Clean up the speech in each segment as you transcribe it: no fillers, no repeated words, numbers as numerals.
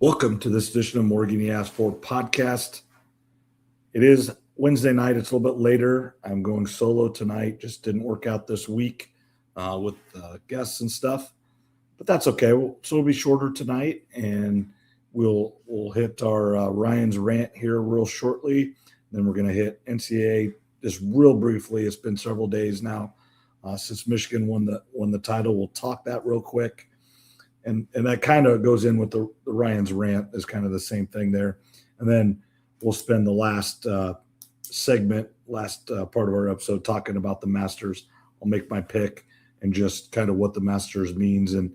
Welcome to this edition of Morgan You Asked For podcast. It is Wednesday night. It's a little bit later. I'm going solo tonight. Just didn't work out this week with guests and stuff, but that's okay. So it'll be shorter tonight, and we'll hit our Ryan's rant here real shortly. Then we're going to hit NCAA just real briefly. It's been several days now since Michigan won the title. We'll talk that real quick. And that kind of goes in with the Ryan's rant is kind of the same thing there. And then we'll spend the last segment, last part of our episode talking about the Masters. I'll make my pick and just kind of what the Masters means and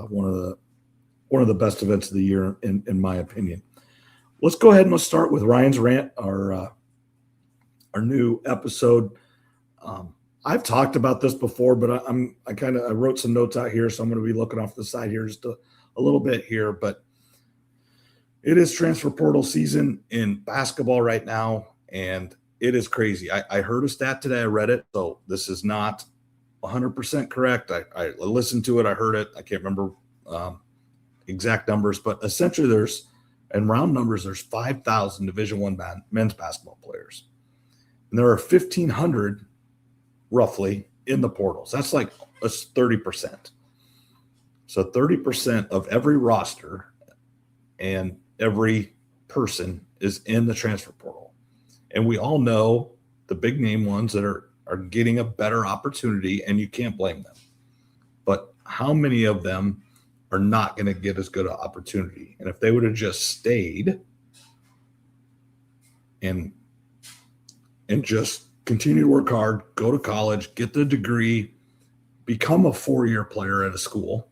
one of the best events of the year in my opinion. Let's go ahead and let's start with Ryan's rant, our new episode. I've talked about this before, but I wrote some notes out here, so I'm going to be looking off the side here just a little bit here. But it is transfer portal season in basketball right now, and it is crazy. I heard a stat today. I read it, so this is not 100% correct. I listened to it. I heard it. I can't remember exact numbers, but essentially in round numbers, there's 5,000 Division I men's basketball players, and there are 1,500 roughly in the portals. That's like 30%. So 30% of every roster and every person is in the transfer portal. And we all know the big name ones that are getting a better opportunity, and you can't blame them. But how many of them are not going to get as good an opportunity? And if they would have just stayed and just continue to work hard, go to college, get the degree, become a 4-year player at a school,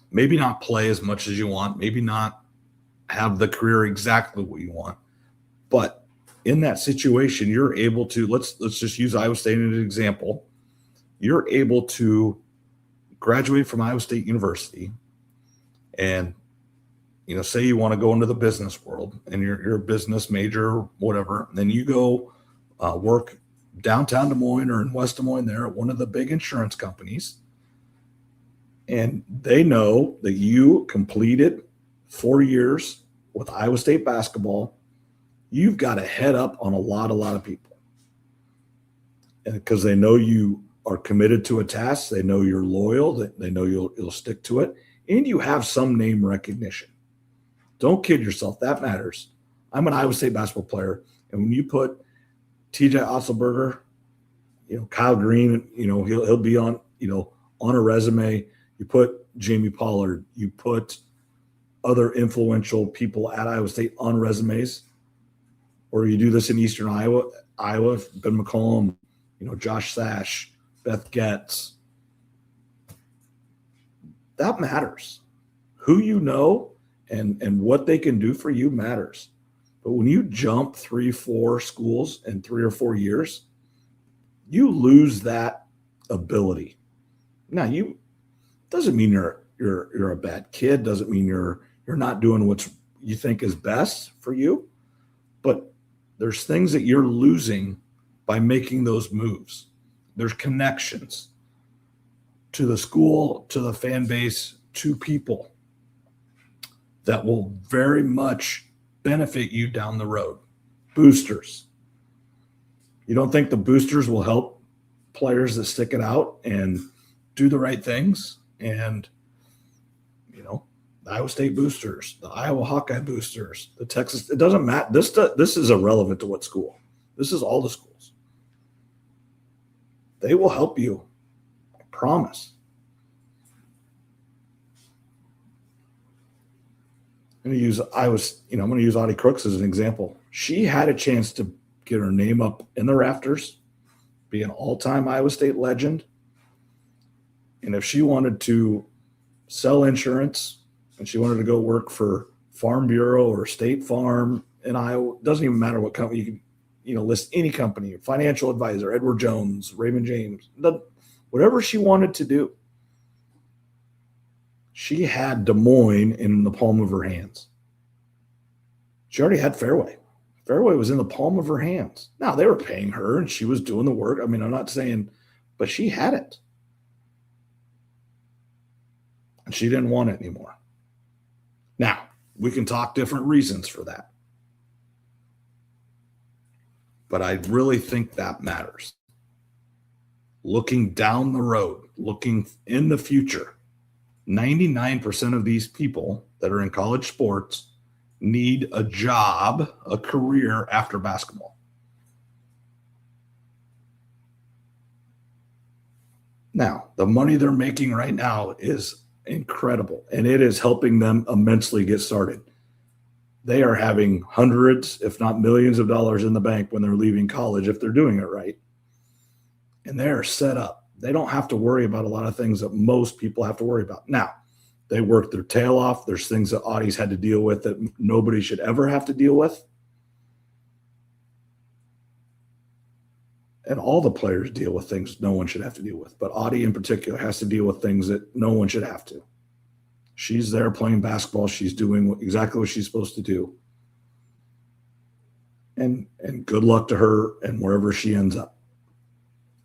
maybe not play as much as you want, maybe not have the career exactly what you want, but in that situation, you're able to, let's just use Iowa State as an example. You're able to graduate from Iowa State University and, say you want to go into the business world and you're a business major or whatever, and then you go work downtown Des Moines or in West Des Moines there at one of the big insurance companies. And they know that you completed 4 years with Iowa State basketball. You've got a head up on a lot of people. And because they know you are committed to a task, they know you're loyal, they know you'll stick to it, and you have some name recognition. Don't kid yourself. That matters. I'm an Iowa State basketball player, and when you put TJ Otzelberger, Kyle Green, he'll be on a resume. You put Jamie Pollard, you put other influential people at Iowa State on resumes, or you do this in Eastern Iowa, Ben McCollum, Josh Sash, Beth Getz. That matters. Who you know and what they can do for you matters. But when you jump 3-4 schools in 3 or 4 years, you lose that ability. Now, doesn't mean you're a bad kid. Doesn't mean you're not doing what you think is best for you. But there's things that you're losing by making those moves. There's connections to the school, to the fan base, to people that will very much benefit you down the road. Boosters. You don't think the boosters will help players that stick it out and do the right things? And, the Iowa State boosters, the Iowa Hawkeye boosters, the Texas, it doesn't matter. This is irrelevant to what school. This is all the schools. They will help you. I promise. I'm going to use Audie Crooks as an example. She had a chance to get her name up in the rafters, be an all-time Iowa State legend. And if she wanted to sell insurance and she wanted to go work for Farm Bureau or State Farm in Iowa, doesn't even matter what company, you can list any company, financial advisor, Edward Jones, Raymond James, whatever she wanted to do. She had Des Moines in the palm of her hands. She already had Fairway. Fairway was in the palm of her hands. Now, they were paying her, and she was doing the work. I mean, I'm not saying, but she had it. And she didn't want it anymore. we can talk different reasons for that. But I really think that matters. Looking down the road, looking in the future, 99% of these people that are in college sports need a job, a career after basketball. Now, the money they're making right now is incredible, and it is helping them immensely get started. They are having hundreds, if not millions of dollars in the bank when they're leaving college if they're doing it right. And they're set up. They don't have to worry about a lot of things that most people have to worry about. Now, they work their tail off. There's things that Audie's had to deal with that nobody should ever have to deal with. And all the players deal with things no one should have to deal with. But Audie in particular has to deal with things that no one should have to. She's there playing basketball. She's doing exactly what she's supposed to do. And good luck to her and wherever she ends up.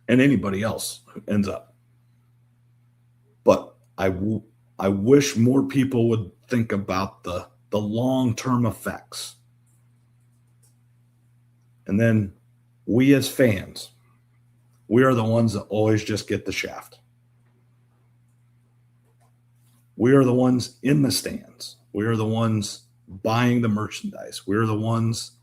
And anybody else who ends up. But I wish more people would think about the long-term effects. And then we as fans, we are the ones that always just get the shaft. We are the ones in the stands. We are the ones buying the merchandise. We're the ones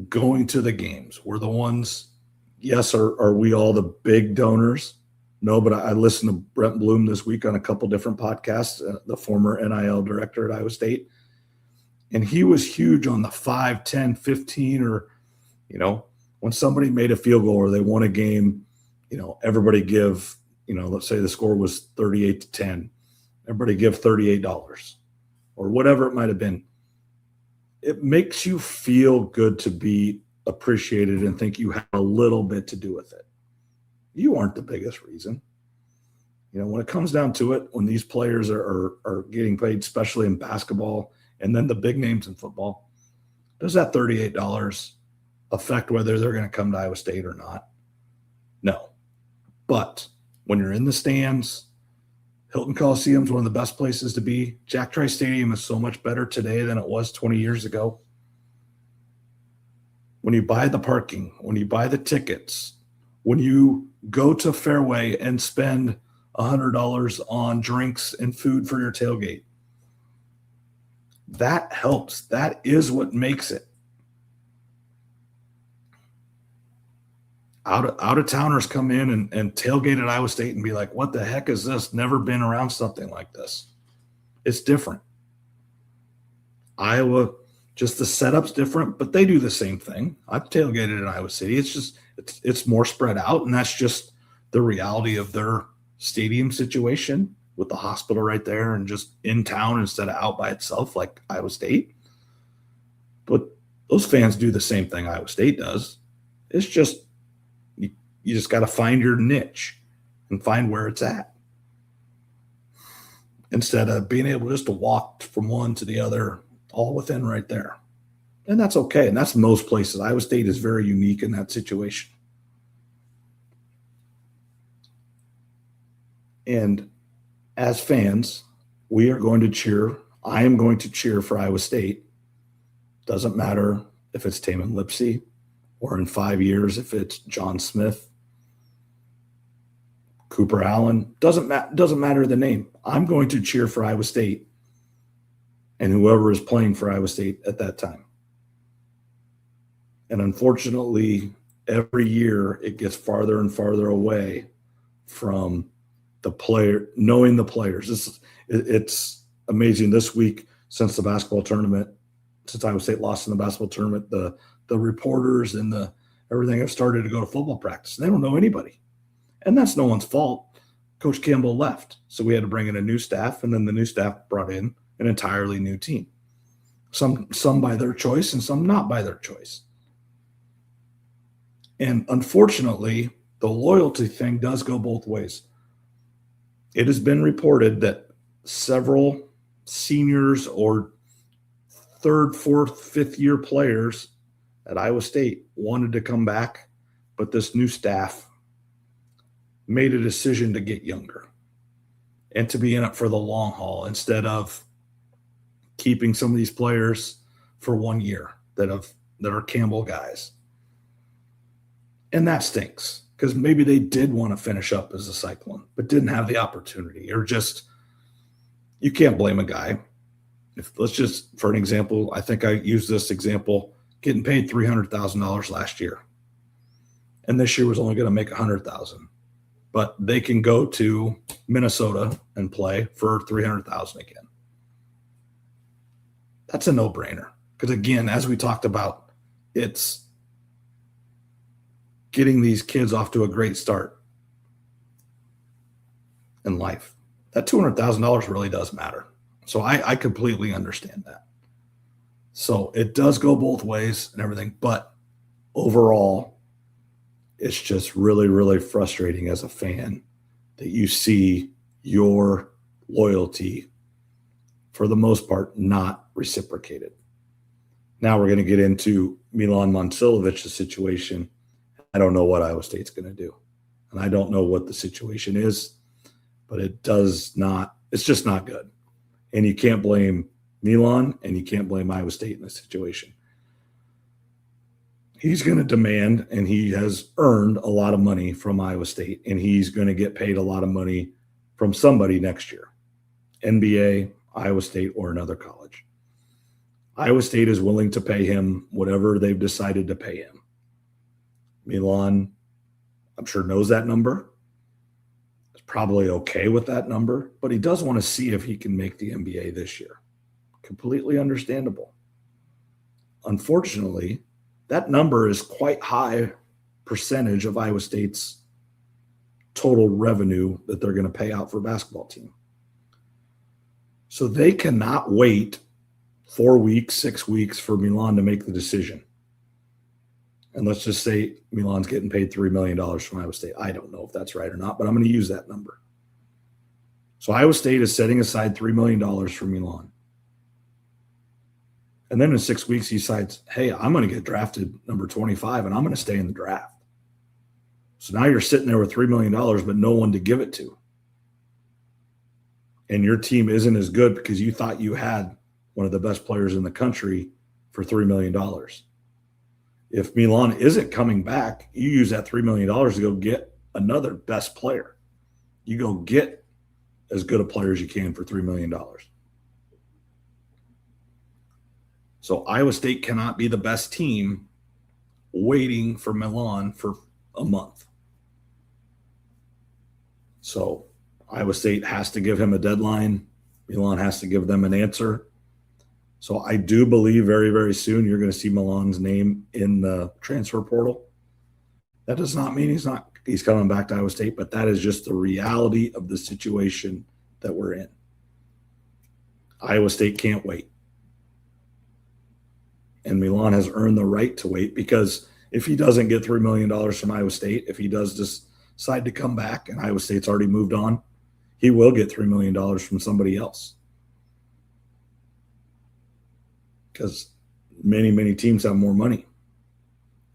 going to the games. We're the ones, yes, are we all the big donors? No, but I listened to Brent Bloom this week on a couple different podcasts, the former NIL director at Iowa State. And he was huge on the 5, 10, 15, or, when somebody made a field goal or they won a game, everybody give, let's say the score was 38-10. Everybody give $38 or whatever it might have been. It makes you feel good to be appreciated and think you have a little bit to do with it. You aren't the biggest reason. When it comes down to it, when these players are getting paid, especially in basketball and then the big names in football, does that $38 affect whether they're going to come to Iowa State or not? No. But when you're in the stands, Hilton Coliseum is one of the best places to be. Jack Trice Stadium is so much better today than it was 20 years ago. When you buy the parking, when you buy the tickets, when you go to Fairway and spend $100 on drinks and food for your tailgate, that helps. That is what makes it. Out-of-towners come in and tailgate at Iowa State and be like, what the heck is this? Never been around something like this. It's different. Iowa, just the setup's different, but they do the same thing. I've tailgated in Iowa City. It's just it's more spread out, and that's just the reality of their stadium situation with the hospital right there and just in town instead of out by itself like Iowa State. But those fans do the same thing Iowa State does. It's just you just got to find your niche and find where it's at instead of being able just to walk from one to the other all within right there. And that's okay. And that's most places. Iowa State is very unique in that situation. And as fans, we are going to cheer. I am going to cheer for Iowa State. Doesn't matter if it's Taman Lipsey or in 5 years if it's John Smith, Cooper Allen. Doesn't matter the name. I'm going to cheer for Iowa State and whoever is playing for Iowa State at that time. And unfortunately, every year it gets farther and farther away from the player, knowing the players. It's amazing this week since the basketball tournament, since Iowa State lost in the basketball tournament, the reporters and everything have started to go to football practice. They don't know anybody. And that's no one's fault. Coach Campbell left, so we had to bring in a new staff, and then the new staff brought in an entirely new team. Some by their choice and some not by their choice. And unfortunately, the loyalty thing does go both ways. It has been reported that several seniors or third, fourth, fifth-year players at Iowa State wanted to come back, but this new staff made a decision to get younger and to be in it for the long haul instead of keeping some of these players for 1 year that are Campbell guys. And that stinks because maybe they did want to finish up as a Cyclone, but didn't have the opportunity, or just, you can't blame a guy. Let's just, for an example, I think I used this example, getting paid $300,000 last year. And this year was only going to make $100,000. But they can go to Minnesota and play for $300,000 again. That's a no-brainer. Because again, as we talked about, it's getting these kids off to a great start in life. That $200,000 really does matter. So I completely understand that. So it does go both ways and everything. But overall, it's just really, really frustrating as a fan that you see your loyalty, for the most part, not reciprocated. Now we're going to get into Milan Momcilovic's situation. I don't know what Iowa State's going to do. And I don't know what the situation is, but it's just not good. And you can't blame Milan and you can't blame Iowa State in this situation. He's going to demand, and he has earned a lot of money from Iowa State, and he's going to get paid a lot of money from somebody next year, NBA, Iowa State, or another college. Iowa State is willing to pay him whatever they've decided to pay him. Milan, I'm sure, knows that number. Is probably okay with that number, but he does want to see if he can make the NBA this year. Completely understandable. Unfortunately, that number is quite high percentage of Iowa State's total revenue that they're going to pay out for a basketball team. So they cannot wait 4 weeks, 6 weeks for Milan to make the decision. And let's just say Milan's getting paid $3 million from Iowa State. I don't know if that's right or not, but I'm going to use that number. So Iowa State is setting aside $3 million for Milan. And then in 6 weeks, he decides, hey, I'm going to get drafted number 25, and I'm going to stay in the draft. So now you're sitting there with $3 million, but no one to give it to. And your team isn't as good because you thought you had one of the best players in the country for $3 million. If Milan isn't coming back, you use that $3 million to go get another best player. You go get as good a player as you can for $3 million. So Iowa State cannot be the best team waiting for Milan for a month. So Iowa State has to give him a deadline. Milan has to give them an answer. So I do believe very, very soon you're going to see Milan's name in the transfer portal. That does not mean he's coming back to Iowa State, but that is just the reality of the situation that we're in. Iowa State can't wait. And Milan has earned the right to wait, because if he doesn't get $3 million from Iowa State, if he does decide to come back and Iowa State's already moved on, he will get $3 million from somebody else. Because many, many teams have more money.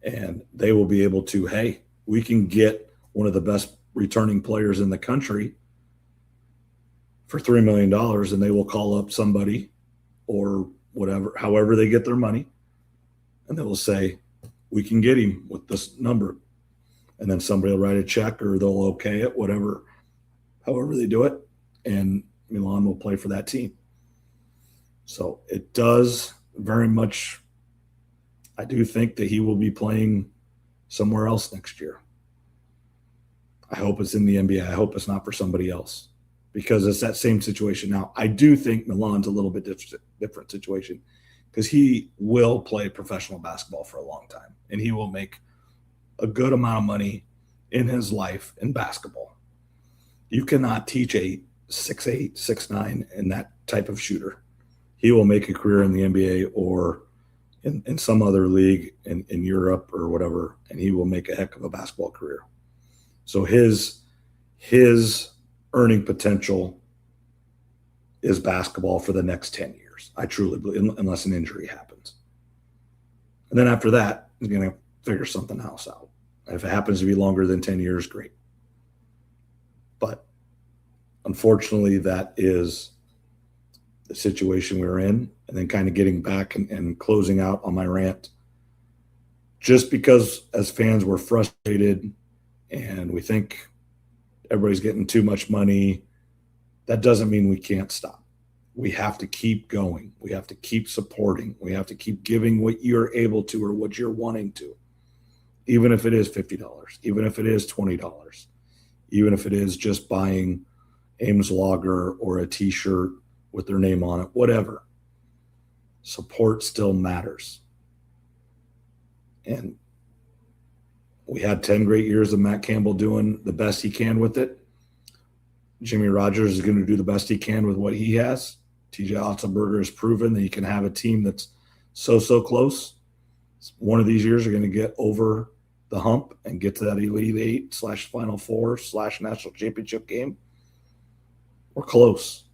And they will be able to, hey, we can get one of the best returning players in the country for $3 million, and they will call up somebody or whatever, however they get their money, and they will say, we can get him with this number. And then somebody will write a check, or they'll okay it, whatever, however they do it, and Milan will play for that team. So it does very much, I do think that he will be playing somewhere else next year. I hope it's in the NBA. I hope it's not for somebody else, because it's that same situation. Now, I do think Milan's a little bit different situation, because he will play professional basketball for a long time, and he will make a good amount of money in his life in basketball. You cannot teach a 6'8", 6'9", and that type of shooter. He will make a career in the NBA or in some other league in Europe or whatever, and he will make a heck of a basketball career. So his earning potential is basketball for the next 10 years. I truly believe, unless an injury happens. And then after that, he's going to figure something else out. And if it happens to be longer than 10 years, great. But unfortunately, that is the situation we were in, and then kind of getting back and closing out on my rant. Just because as fans we're frustrated and we think everybody's getting too much money, that doesn't mean we can't stop. We have to keep going. We have to keep supporting. We have to keep giving what you're able to or what you're wanting to, even if it is $50, even if it is $20, even if it is just buying Ames Lager or a T-shirt with their name on it, whatever. Support still matters. And we had 10 great years of Matt Campbell doing the best he can with it. Jimmy Rogers is going to do the best he can with what he has. TJ Otzelberger has proven that he can have a team that's so close. One of these years are going to get over the hump and get to that Elite Eight / Final Four / National Championship game. We're close.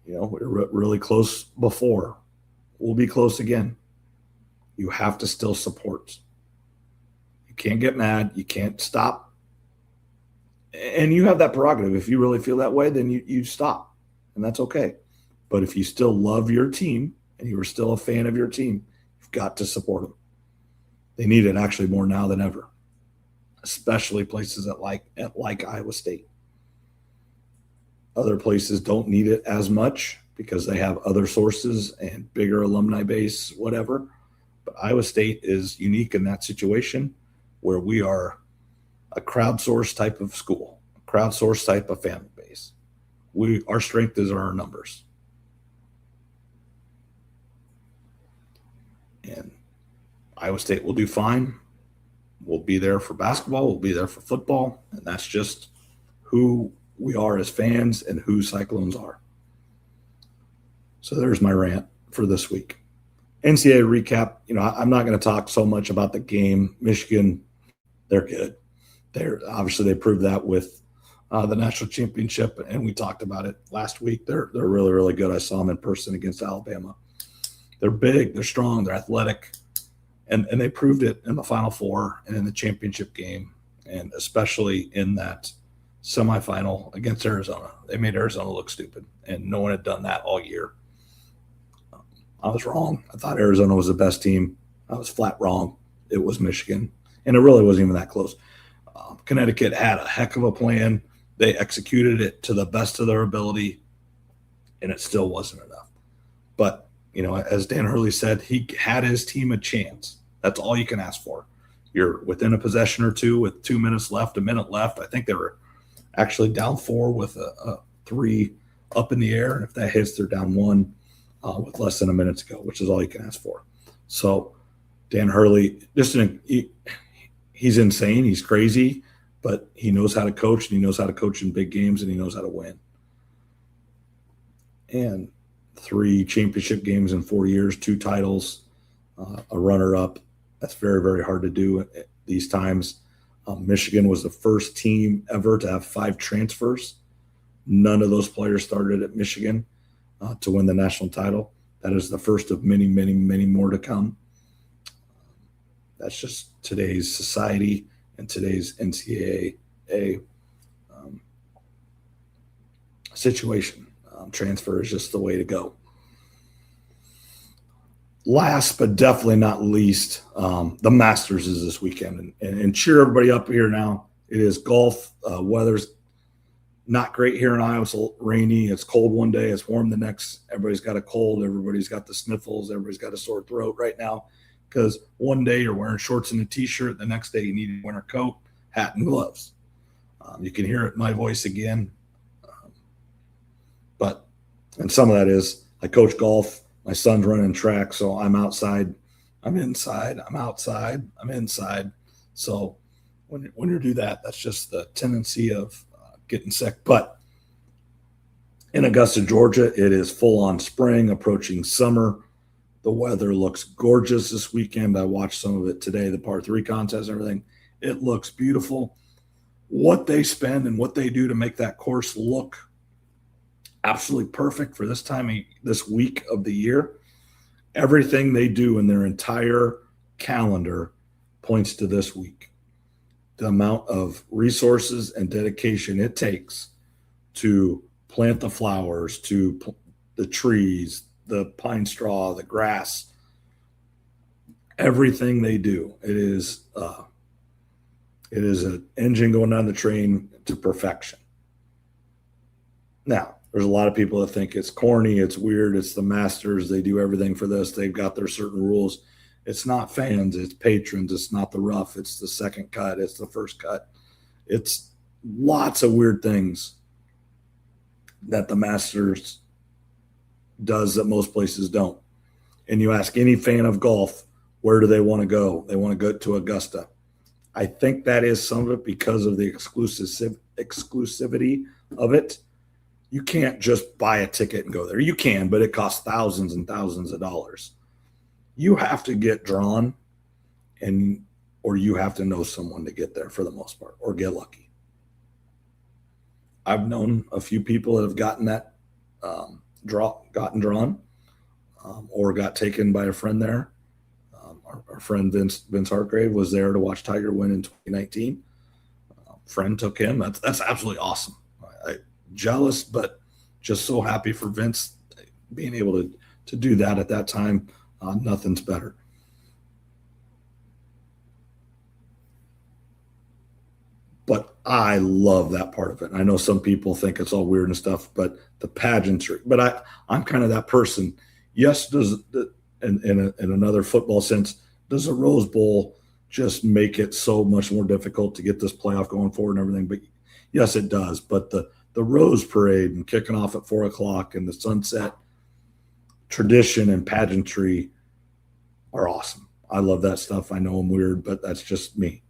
We were really close before. We'll be close again. You have to still support. You can't get mad. You can't stop. And you have that prerogative. If you really feel that way, then you stop. And that's okay. But if you still love your team and you are still a fan of your team, you've got to support them. They need it actually more now than ever, especially places like Iowa State. Other places don't need it as much because they have other sources and bigger alumni base, whatever. But Iowa State is unique in that situation where we are a crowdsourced type of school, a crowdsourced type of family base. Our strength is our numbers. And Iowa State will do fine. We'll be there for basketball. We'll be there for football. And that's just who we are as fans and who Cyclones are. So there's my rant for this week. NCAA recap. I'm not going to talk so much about the game. Michigan, they're good. Obviously they proved that with the national championship, and we talked about it last week. They're really, really good. I saw them in person against Alabama. They're big, they're strong, they're athletic, and they proved it in the Final Four and in the championship game, and especially in that semifinal against Arizona. They made Arizona look stupid, and no one had done that all year. I was wrong. I thought Arizona was the best team. I was flat wrong. It was Michigan, and it really wasn't even that close. Connecticut had a heck of a plan. They executed it to the best of their ability, and it still wasn't enough. But, as Dan Hurley said, he had his team a chance. That's all you can ask for. You're within a possession or two with 2 minutes left, a minute left. I think they were actually down 4 with a 3 up in the air, and if that hits, they're down 1 with less than a minute to go, which is all you can ask for. So Dan Hurley, he's insane. He's crazy, but he knows how to coach, and he knows how to coach in big games, and he knows how to win. And 3 championship games in 4 years, 2 titles, a runner-up. That's very, very hard to do at these times. Michigan was the first team ever to have 5 transfers. None of those players started at Michigan to win the national title. That is the first of many, many, many more to come. That's just today's society and today's NCAA situation. Transfer is just the way to go. Last but definitely not least, the Masters is this weekend. And cheer everybody up here now. It is golf. Weather's not great here in Iowa. It's rainy. It's cold one day. It's warm the next. Everybody's got a cold. Everybody's got the sniffles. Everybody's got a sore throat right now because one day you're wearing shorts and a T-shirt. The next day you need a winter coat, hat, and gloves. You can hear it in my voice again. And some of that is I coach golf. My son's running track, so I'm outside. I'm inside. I'm outside. I'm inside. So when you do that, that's just the tendency of getting sick. But in Augusta, Georgia, it is full-on spring, approaching summer. The weather looks gorgeous this weekend. I watched some of it today, the par 3 contest and everything. It looks beautiful. What they spend and what they do to make that course look absolutely perfect for this week of the year. Everything they do in their entire calendar points to this week. The amount of resources and dedication it takes to plant the flowers, to the trees, the pine straw, the grass, everything they do. It is an engine going down the train to perfection. Now, there's a lot of people that think it's corny, it's weird, it's the Masters, they do everything for this, they've got their certain rules. It's not fans, it's patrons, it's not the rough, it's the second cut, it's the first cut. It's lots of weird things that the Masters does that most places don't. And you ask any fan of golf, where do they want to go? They want to go to Augusta. I think that is some of it because of the exclusivity of it. You can't just buy a ticket and go there. You can, but it costs thousands and thousands of dollars. You have to get drawn, or you have to know someone to get there for the most part, or get lucky. I've known a few people that have gotten that gotten drawn, or got taken by a friend there. Our friend Vince Hartgrave was there to watch Tiger win in 2019. Friend took him. That's absolutely awesome. Jealous, but just so happy for Vince being able to do that at that time. Nothing's better. But I love that part of it. I know some people think it's all weird and stuff, but the pageantry. But I'm kind of that person. Yes, in another football sense, does a Rose Bowl just make it so much more difficult to get this playoff going forward and everything? But yes, it does. But the Rose Parade and kicking off at 4:00 and the sunset tradition and pageantry are awesome. I love that stuff. I know I'm weird, but that's just me.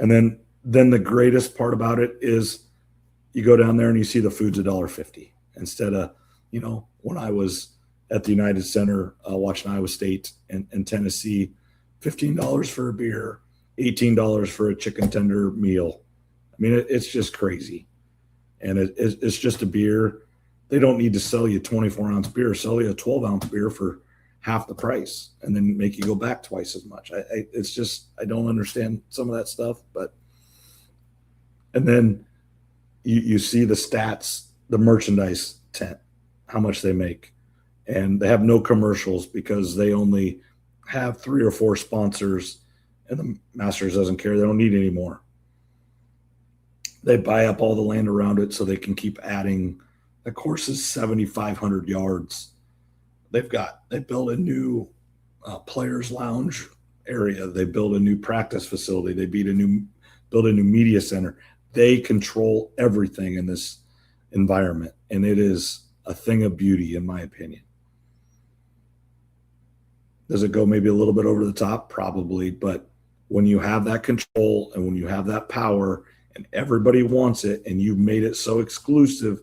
And then the greatest part about it is you go down there and you see the food's $1.50 instead of, when I was at the United Center watching Iowa State and Tennessee, $15 for a beer, $18 for a chicken tender meal. I mean, it's just crazy. And it's just a beer. They don't need to sell you a 24-ounce beer, sell you a 12-ounce beer for half the price and then make you go back twice as much. It's just, I don't understand some of that stuff. And then you see the stats, the merchandise tent, how much they make. And they have no commercials because they only have 3 or 4 sponsors, and the Masters doesn't care. They don't need any more. They buy up all the land around it so they can keep adding. The course is 7,500 yards. They built a new players lounge area. They built a new practice facility. They built a new media center. They control everything in this environment, and it is a thing of beauty, in my opinion. Does it go maybe a little bit over the top? Probably, but when you have that control and when you have that power and everybody wants it and you've made it so exclusive,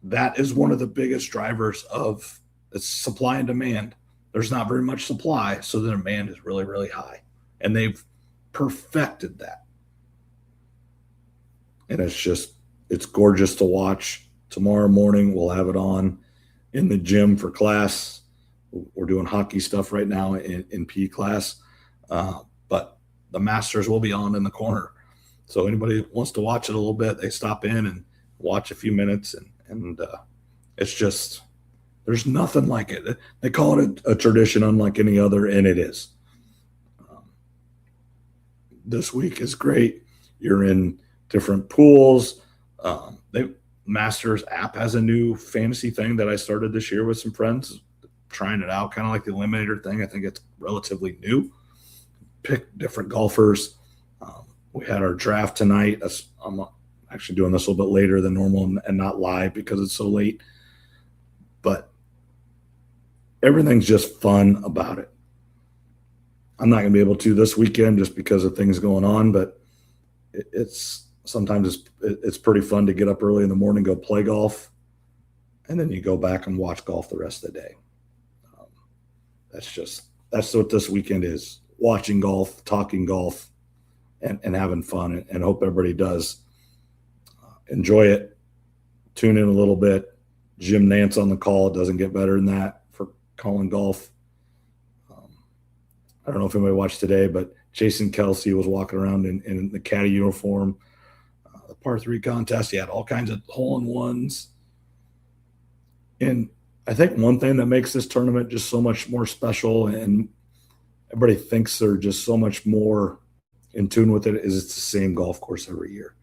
that is one of the biggest drivers of supply and demand. There's not very much supply, so the demand is really, really high. And they've perfected that. And it's gorgeous to watch. Tomorrow morning, we'll have it on in the gym for class. We're doing hockey stuff right now in PE class. But the Masters will be on in the corner. So anybody wants to watch it a little bit, they stop in and watch a few minutes. And it's just, there's nothing like it. They call it a tradition unlike any other, and it is. This week is great. You're in different pools. Masters app has a new fantasy thing that I started this year with some friends, trying it out, kind of like the Eliminator thing. I think it's relatively new. Pick different golfers. We had our draft tonight. I'm actually doing this a little bit later than normal and not live because it's so late. But everything's just fun about it. I'm not going to be able to this weekend just because of things going on, but sometimes it's pretty fun to get up early in the morning, go play golf, and then you go back and watch golf the rest of the day. That's what this weekend is: watching golf, talking golf, and having fun. And hope everybody does enjoy it. Tune in a little bit. Jim Nance on the call. It doesn't get better than that for calling golf. I don't know if anybody watched today, but Jason Kelsey was walking around in the caddy uniform. The par 3 contest, he had all kinds of hole-in-ones. And I think one thing that makes this tournament just so much more special, and everybody thinks they're just so much more in tune with it, is it's the same golf course every year.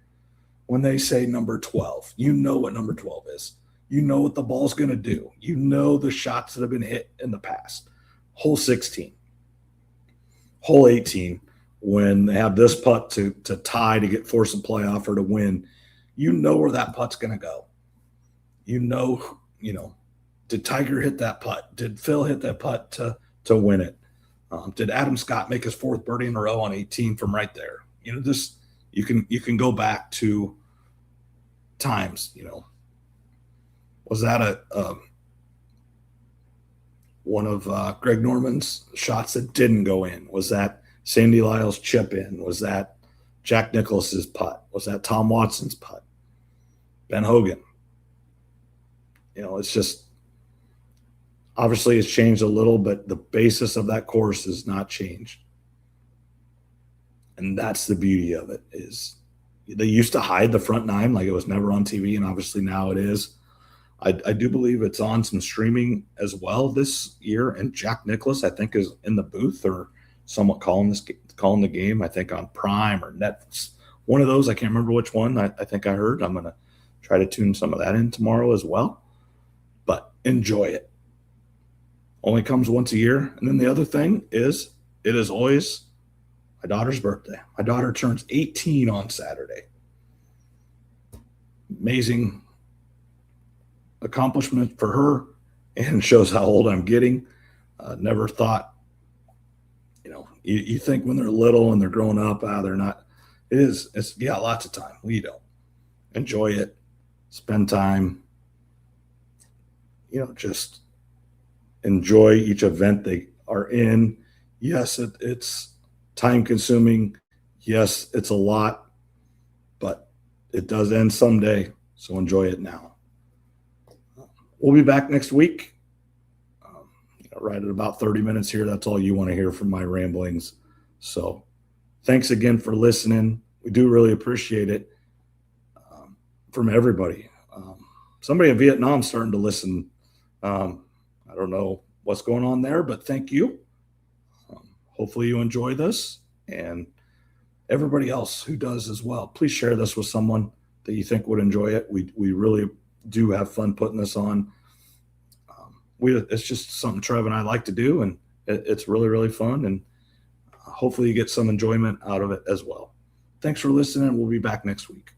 When they say number 12, you know what number 12 is. You know what the ball's going to do. You know the shots that have been hit in the past. Hole 16, hole 18, when they have this putt to tie to get force a playoff or to win, you know where that putt's going to go. You know, did Tiger hit that putt? Did Phil hit that putt to win it? Did Adam Scott make his fourth birdie in a row on 18 from right there? This you can go back to times. Was that one of Greg Norman's shots that didn't go in? Was that Sandy Lyle's chip in? Was that Jack Nicklaus's putt? Was that Tom Watson's putt? Ben Hogan? It's just, obviously it's changed a little, but the basis of that course has not changed. And that's the beauty of it. Is they used to hide the front nine like it was never on TV, and obviously now it is. I do believe it's on some streaming as well this year, and Jack Nicklaus, I think, is in the booth or somewhat calling the game, I think, on Prime or Netflix. One of those, I can't remember which one. I think I heard. I'm going to try to tune some of that in tomorrow as well. But enjoy it. Only comes once a year. And then the other thing is, it is always my daughter's birthday. My daughter turns 18 on Saturday. Amazing accomplishment for her, and shows how old I'm getting. Never thought, you think when they're little and they're growing up, they're not. It's you got lots of time. We don't. Enjoy it. Spend time. Just enjoy each event they are in. Yes, it's time consuming. Yes, it's a lot, but it does end someday. So enjoy it now. We'll be back next week. Right at about 30 minutes here. That's all you want to hear from my ramblings. So thanks again for listening. We do really appreciate it from everybody. Somebody in Vietnam starting to listen. I don't know what's going on there, but thank you. Hopefully you enjoy this, and everybody else who does as well. Please share this with someone that you think would enjoy it. We really do have fun putting this on. It's just something Trev and I like to do, and it's really, really fun, and hopefully you get some enjoyment out of it as well. Thanks for listening. We'll be back next week.